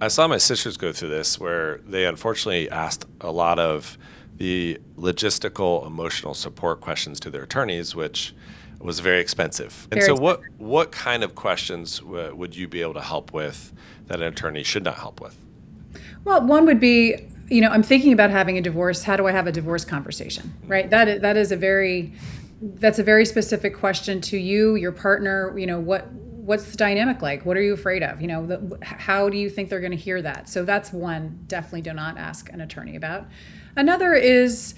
I saw my sisters go through this where they unfortunately asked a lot of the logistical, emotional support questions to their attorneys, which was very expensive. And Very so, expensive. what kind of questions would you be able to help with that an attorney should not help with? Well, one would be, I'm thinking about having a divorce. How do I have a divorce conversation? Right. That's a very specific question to you, your partner. What's the dynamic like? What are you afraid of? How do you think they're going to hear that? So that's one. Definitely do not ask an attorney about. Another is,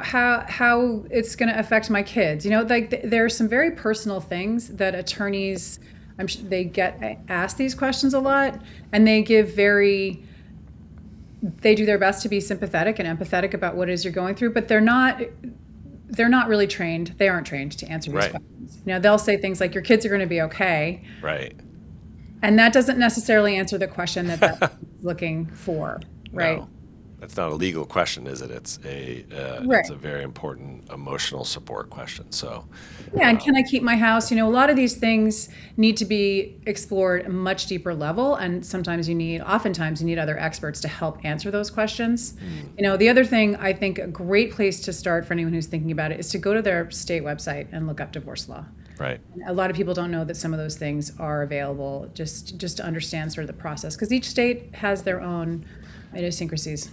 how it's going to affect my kids. There are some very personal things that attorneys, they get asked these questions a lot, and they do their best to be sympathetic and empathetic about what it is you're going through, but they're not really trained. They aren't trained to answer these Right, questions. They'll say things like, your kids are going to be okay. right. And that doesn't necessarily answer the question that looking for, right? No, that's not a legal question, is it? It's Right. a very important emotional support question. So, Yeah, and can I keep my house? A lot of these things need to be explored at a much deeper level, and oftentimes you need other experts to help answer those questions. mm, The other thing I think a great place to start for anyone who's thinking about it is to go to their state website and look up divorce law. right. A lot of people don't know that some of those things are available just to understand sort of the process because each state has their own idiosyncrasies.